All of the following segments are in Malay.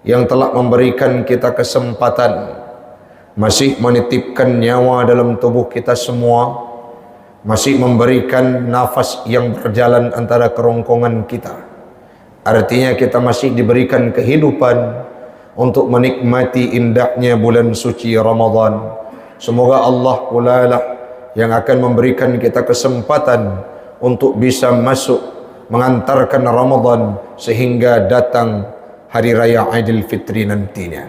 yang telah memberikan kita kesempatan, masih menitipkan nyawa dalam tubuh kita semua, masih memberikan nafas yang berjalan antara kerongkongan kita. Artinya kita masih diberikan kehidupan untuk menikmati indahnya bulan suci Ramadan. Semoga Allah pula lah yang akan memberikan kita kesempatan untuk bisa masuk mengantarkan Ramadan sehingga datang hari raya Aidil Fitri nantinya.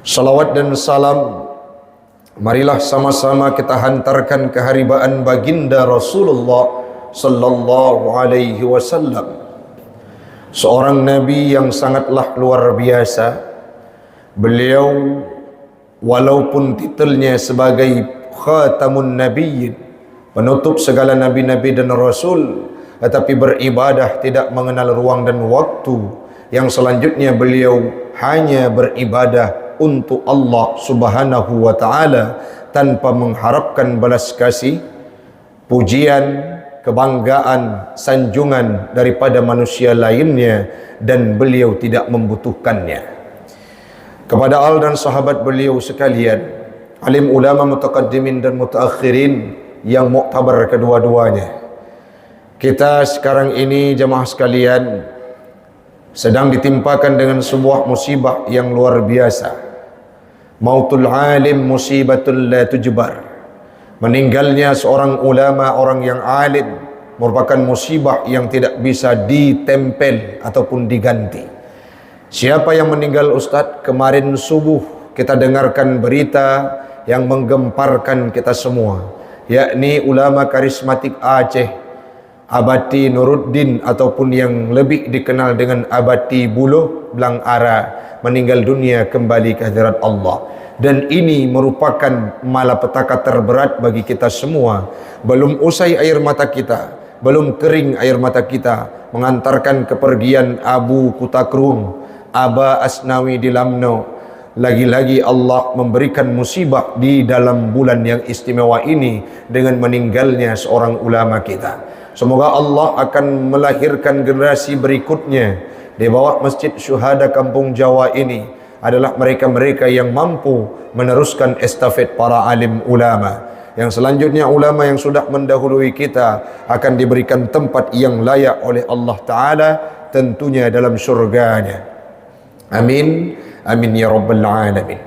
Salawat dan salam marilah sama-sama kita hantarkan keharibaan baginda Rasulullah sallallahu alaihi wasallam, seorang nabi yang sangatlah luar biasa. Beliau walaupun titelnya sebagai khatamun nabiyyin, penutup segala nabi-nabi dan rasul, tetapi beribadah tidak mengenal ruang dan waktu. Yang selanjutnya beliau hanya beribadah untuk Allah subhanahu wa ta'ala tanpa mengharapkan balas kasih, pujian, kebanggaan, sanjungan daripada manusia lainnya, dan beliau tidak membutuhkannya. Kepada al dan sahabat beliau sekalian, alim ulama mutaqaddimin dan mutaakhirin yang muktabar kedua-duanya, kita sekarang ini jemaah sekalian sedang ditimpakan dengan sebuah musibah yang luar biasa. Mautul alim musibatul la tujbar. Meninggalnya seorang ulama, orang yang alim, merupakan musibah yang tidak bisa ditempel ataupun diganti. Siapa yang meninggal Ustadz? Kemarin subuh kita dengarkan berita yang menggemparkan kita semua, yakni ulama karismatik Aceh, Abati Nuruddin ataupun yang lebih dikenal dengan Abati Buluh Blang Ara, meninggal dunia kembali ke hadirat Allah. Dan ini merupakan malapetaka terberat bagi kita semua. Belum usai air mata kita, belum kering air mata kita mengantarkan kepergian Abu Kutakrung, Aba Asnawi di Lamno. Lagi-lagi Allah memberikan musibah di dalam bulan yang istimewa ini dengan meninggalnya seorang ulama kita. Semoga Allah akan melahirkan generasi berikutnya di bawah Masjid Syuhada Kampung Jawa ini adalah mereka-mereka yang mampu meneruskan estafet para alim ulama. Yang selanjutnya ulama yang sudah mendahului kita akan diberikan tempat yang layak oleh Allah Ta'ala, tentunya dalam syurganya. Amin, amin ya rabbal alamin.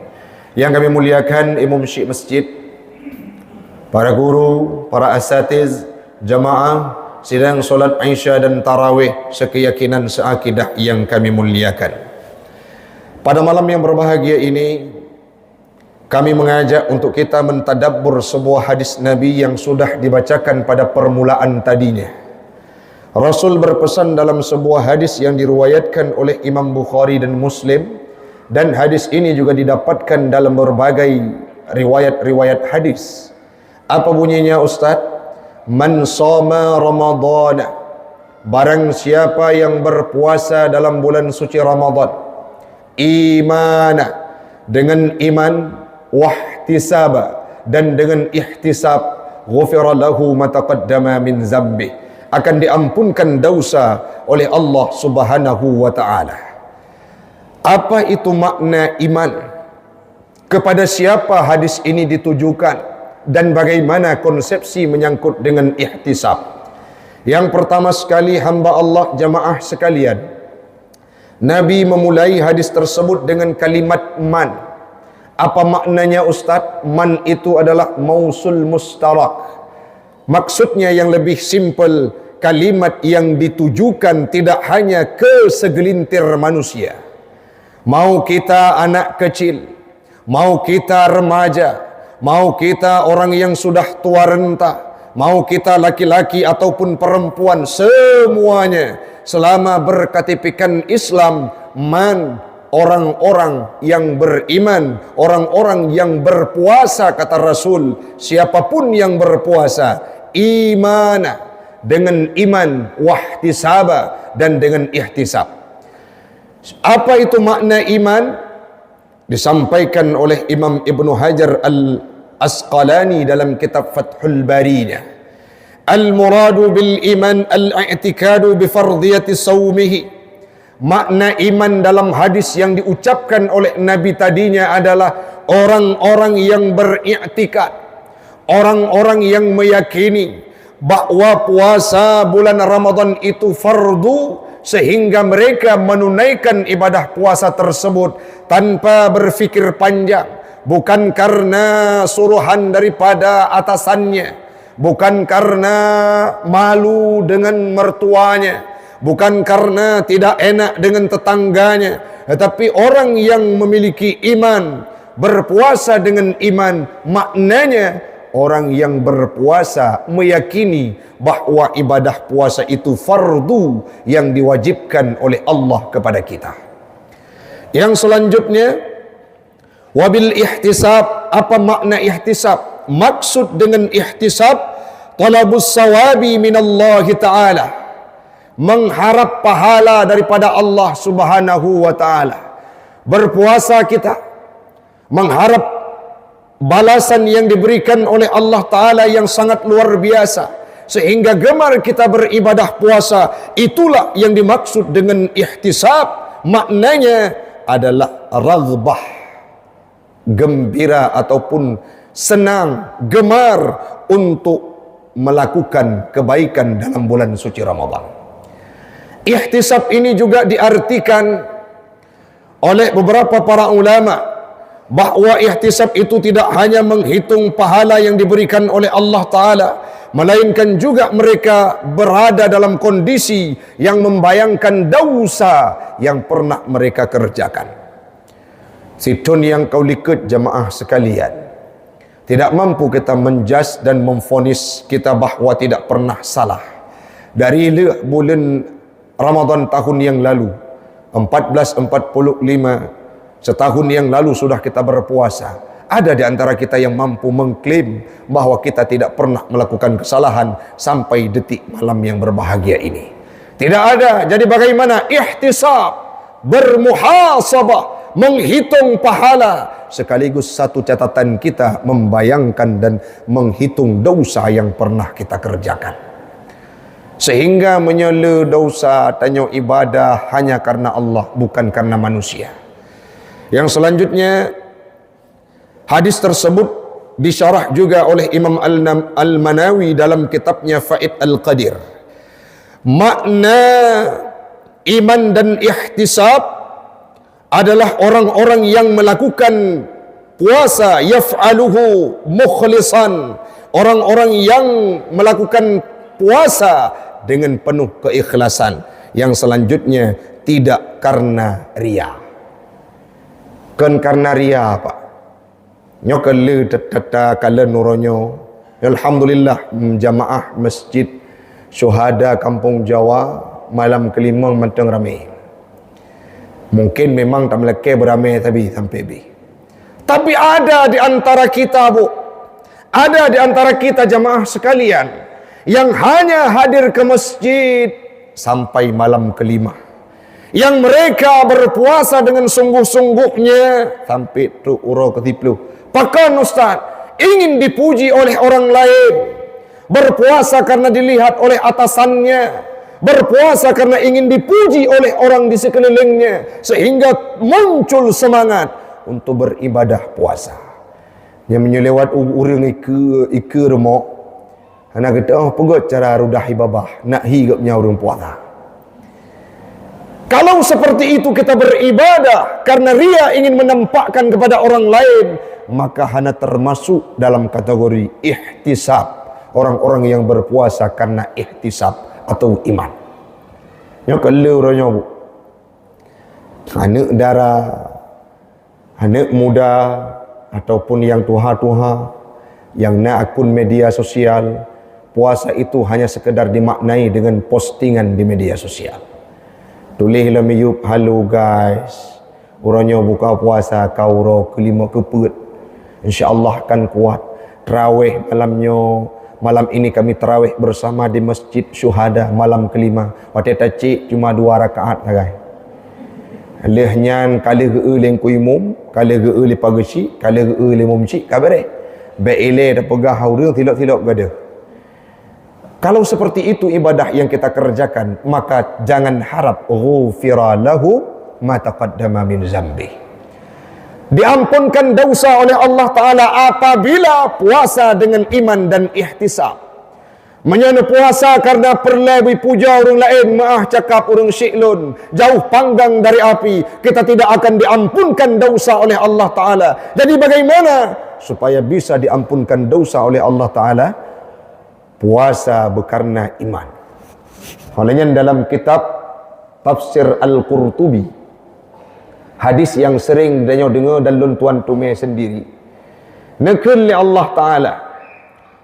Yang kami muliakan imam syekh masjid, para guru, para asatiz, jamaah sidang solat Isya dan tarawih sekeyakinan seakidah yang kami muliakan. Pada malam yang berbahagia ini, kami mengajak untuk kita mentadabbur sebuah hadis Nabi yang sudah dibacakan pada permulaan tadinya. Rasul berpesan dalam sebuah hadis yang diriwayatkan oleh Imam Bukhari dan Muslim, dan hadis ini juga didapatkan dalam berbagai riwayat-riwayat hadis. Apa bunyinya Ustaz? Man shoma Ramadhan, barang siapa yang berpuasa dalam bulan suci Ramadan, imana, dengan iman, wahtisaba, dan dengan ihtisab, ghufira lahu ma taqaddama min zambi, akan diampunkan dosa oleh Allah subhanahu wa ta'ala. Apa itu makna iman? Kepada siapa hadis ini ditujukan? Dan bagaimana konsepsi menyangkut dengan ihtisab? Yang pertama sekali, hamba Allah jamaah sekalian, Nabi memulai hadis tersebut dengan kalimat man. Apa maknanya Ustaz? Man itu adalah mausul mustarak. Maksudnya yang lebih simpel, kalimat yang ditujukan tidak hanya ke segelintir manusia. Mau kita anak kecil, mau kita remaja, mau kita orang yang sudah tua renta, mau kita laki-laki ataupun perempuan, semuanya selama berKTP-kan Islam, man, orang-orang yang beriman, orang-orang yang berpuasa, kata Rasul, siapapun yang berpuasa, imana, dengan iman, wahtisaba, dan dengan ihtisab. Apa itu makna iman? Disampaikan oleh Imam Ibnu Hajar Al-Asqalani dalam kitab Fathul Barinya. Al-muradu bil iman al-i'tikadu bi fardiyati sawmihi, Makna iman dalam hadis yang diucapkan oleh Nabi tadinya adalah orang-orang yang beriktikad, orang-orang yang meyakini bahwa puasa bulan Ramadan itu fardu, sehingga mereka menunaikan ibadah puasa tersebut tanpa berfikir panjang, bukan karena suruhan daripada atasannya, bukan karena malu dengan mertuanya, bukan karena tidak enak dengan tetangganya, tetapi orang yang memiliki iman, berpuasa dengan iman, maknanya orang yang berpuasa meyakini bahwa ibadah puasa itu fardu yang diwajibkan oleh Allah kepada kita. Yang selanjutnya, wabil ihtisab. Apa makna ihtisab? Maksud dengan ihtisab, talabus sawabi minallahi ta'ala, mengharap pahala daripada Allah subhanahu wa ta'ala. Berpuasa kita mengharap balasan yang diberikan oleh Allah Ta'ala yang sangat luar biasa, sehingga gemar kita beribadah puasa. Itulah yang dimaksud dengan ihtisab. Maknanya adalah raghbah, gembira ataupun senang, gemar untuk melakukan kebaikan dalam bulan suci Ramadan. Ihtisab ini juga diartikan oleh beberapa para ulama bahwa ihtisab itu tidak hanya menghitung pahala yang diberikan oleh Allah Ta'ala, melainkan juga mereka berada dalam kondisi yang membayangkan dosa yang pernah mereka kerjakan. Situn yang kau likut jamaah sekalian, tidak mampu kita menjas dan memvonis kita bahwa tidak pernah salah. Dari bulan Ramadan tahun yang lalu, 1445, setahun yang lalu sudah kita berpuasa. Ada di antara kita yang mampu mengklaim bahwa kita tidak pernah melakukan kesalahan sampai detik malam yang berbahagia ini. Tidak ada. Jadi bagaimana? Ihtisab, bermuhasabah, menghitung pahala, sekaligus satu catatan kita membayangkan dan menghitung dosa yang pernah kita kerjakan, sehingga menyela dosa, tanya ibadah hanya karena Allah, bukan karena manusia. Yang selanjutnya, hadis tersebut disyarah juga oleh Imam Al-Manawi dalam kitabnya Faid Al-Qadir. Makna iman dan ihtisab adalah orang-orang yang melakukan puasa yaf'aluhu mukhlisan, orang-orang yang melakukan puasa dengan penuh keikhlasan. Yang selanjutnya, tidak karena riya. Kan karena ria pak nyokele tata kala nuronyo. Alhamdulillah, jamaah masjid syuhada kampung Jawa malam kelima menteng ramai. Mungkin memang tak meleke beramai tapi ada di antara kita, Bu, ada di antara kita jamaah sekalian yang hanya hadir ke masjid sampai malam kelima, yang mereka berpuasa dengan sungguh-sungguhnya sampai tu uro ketiplu. Bahkan Ustaz ingin dipuji oleh orang lain, berpuasa karena dilihat oleh atasannya, berpuasa karena ingin dipuji oleh orang di sekelilingnya, sehingga muncul semangat untuk beribadah puasa. Yang menyelewat urang ike remok, anak kata oh pegot cara rudah ibabah nak higapnya urang puasa. Kalau seperti itu kita beribadah karena ria ingin menampakkan kepada orang lain, maka hanya termasuk dalam kategori ihtisab, orang-orang yang berpuasa karena ihtisab atau iman. Ya kalau orangnya, Bu, anak dara, anak muda ataupun yang tuha-tuha yang nak akun media sosial, puasa itu hanya sekedar dimaknai dengan postingan di media sosial. Tulislah miyup, halo guys, orangnya buka puasa kauro kelima keput, insyaAllah akan kuat. Terawih malam ini kami terawih bersama di Masjid Syuhada malam kelima. Waktu cik cuma 2 rakaat lah guys. Lehnya kali geuleng kuimum, kali geuli pagesi, kali geuli mumci kabare. Beile dah pegah haurang tilok-tilok gada. Kalau seperti itu ibadah yang kita kerjakan, maka jangan harap ghufira lahu ma taqaddama min zambi. Diampunkan dosa oleh Allah Ta'ala apabila puasa dengan iman dan ihtisab. Menyana puasa karena perlebih puja orang lain, maah cakap orang syiklun, jauh panggang dari api, kita tidak akan diampunkan dosa oleh Allah Ta'ala. Jadi bagaimana supaya bisa diampunkan dosa oleh Allah Ta'ala? Puasa berkarena iman. Olehnya dalam kitab Tafsir Al-Qurtubi, hadis yang sering dengar dan Tuan Tume sendiri, nakil li Allah Ta'ala,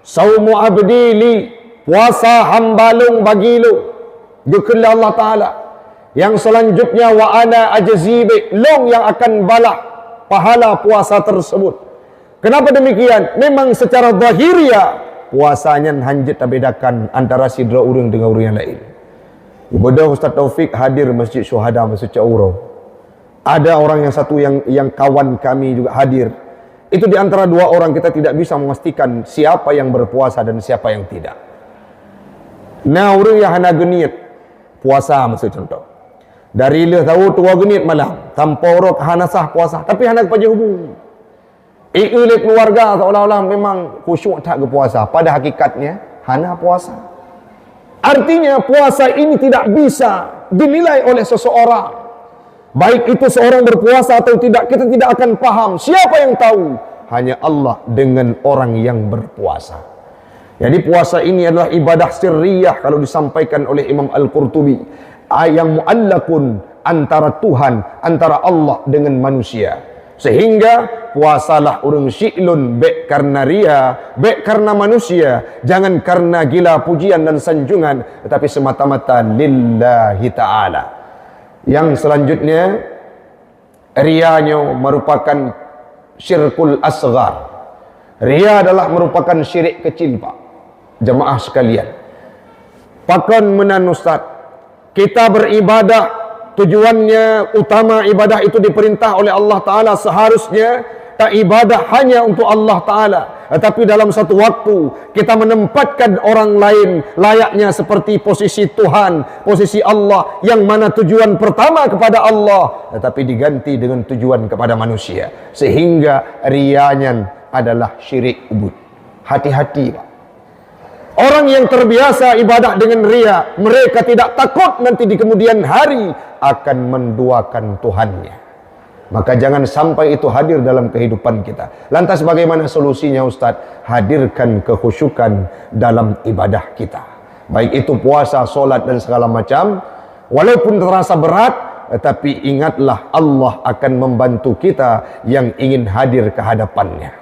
saumu abdi li, puasa hambalung bagilu, nakil li Allah Ta'ala. Yang selanjutnya wa ana ajzibi, long yang akan balah pahala puasa tersebut. Kenapa demikian? Memang secara zahiriah puasanya hanjit bedakan antara sidra orang dengan orang yang lain. Ibadah Ustaz Taufik hadir Masjid Syuhada Masjid Cauro. Ada orang yang satu yang kawan kami juga hadir. Itu di antara dua orang kita tidak bisa memastikan siapa yang berpuasa dan siapa yang tidak. Nah, orang yang hana genit puasa maksud contoh. Dari dia tahu tua genit malam, tanpa orang hana sah puasa, tapi hana kepada hubung. Oleh keluarga seolah-olah memang khusyuk tak ke puasa. Pada hakikatnya hana puasa. Artinya puasa ini tidak bisa dinilai oleh seseorang. Baik itu seorang berpuasa atau tidak, kita tidak akan paham. Siapa yang tahu? Hanya Allah dengan orang yang berpuasa. Jadi puasa ini adalah ibadah sirriyah kalau disampaikan oleh Imam Al-Qurtubi. Yang mu'allakun antara Tuhan, antara Allah dengan manusia. Sehingga puasalah orang syiklun, baik karena ria, baik karena manusia, jangan karena gila pujian dan sanjungan, tetapi semata-mata lillahi ta'ala. Yang selanjutnya, rianya merupakan syirkul asghar. Ria adalah merupakan syirik kecil, Pak. Jemaah sekalian, pakan menan Ustaz, kita beribadah, tujuannya utama ibadah itu diperintah oleh Allah Ta'ala, seharusnya tak ibadah hanya untuk Allah Ta'ala, tetapi dalam satu waktu kita menempatkan orang lain layaknya seperti posisi Tuhan, posisi Allah, yang mana tujuan pertama kepada Allah tetapi diganti dengan tujuan kepada manusia, sehingga rianya adalah syirik ubud. Hati-hati, Pak. Orang yang terbiasa ibadah dengan ria, mereka tidak takut nanti di kemudian hari akan menduakan Tuhannya. Maka jangan sampai itu hadir dalam kehidupan kita. Lantas bagaimana solusinya Ustaz? Hadirkan kekhusyukan dalam ibadah kita. Baik itu puasa, solat dan segala macam. Walaupun terasa berat, tetapi ingatlah Allah akan membantu kita yang ingin hadir ke hadapannya.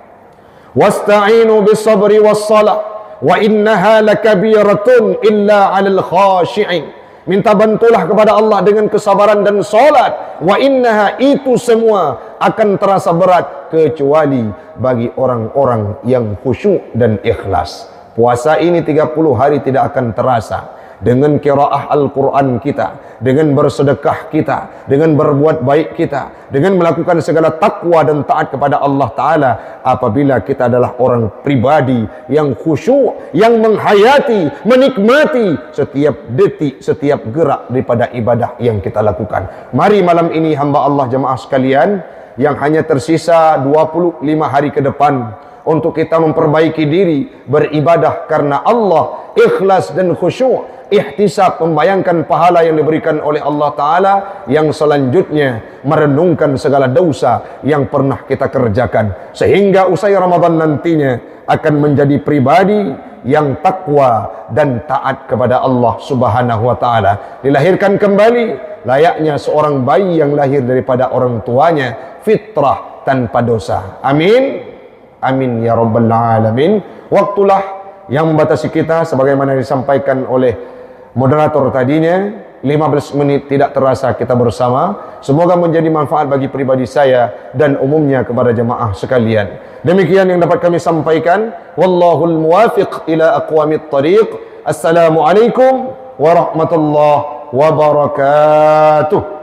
Wasta'inu bis sabri was salat. Wa innaha lakabiratun illa 'alal khashi'in. Minta bantulah kepada Allah dengan kesabaran dan solat. Wa innaha, itu semua akan terasa berat kecuali bagi orang-orang yang khusyuk dan ikhlas. Puasa ini 30 hari tidak akan terasa. Dengan qiraah Al-Quran kita, dengan bersedekah kita, dengan berbuat baik kita, dengan melakukan segala takwa dan taat kepada Allah Ta'ala, apabila kita adalah orang pribadi yang khusyuk, yang menghayati, menikmati setiap detik, setiap gerak daripada ibadah yang kita lakukan. Mari malam ini hamba Allah jemaah sekalian, yang hanya tersisa 25 hari ke depan untuk kita memperbaiki diri, beribadah karena Allah, ikhlas dan khusyuk, ihtisab, membayangkan pahala yang diberikan oleh Allah Ta'ala, yang selanjutnya merenungkan segala dosa yang pernah kita kerjakan, sehingga usai Ramadan nantinya akan menjadi pribadi yang takwa dan taat kepada Allah Subhanahu wa Ta'ala. Dilahirkan kembali layaknya seorang bayi yang lahir daripada orang tuanya, fitrah tanpa dosa. Amin, amin ya rabbal alamin. Waktulah yang membatasi kita, sebagaimana disampaikan oleh moderator tadinya, 15 menit tidak terasa kita bersama. Semoga menjadi manfaat bagi pribadi saya dan umumnya kepada jemaah sekalian. Demikian yang dapat kami sampaikan. Wallahul muwafiq ila aqwamit thariq. Assalamualaikum warahmatullahi wabarakatuh.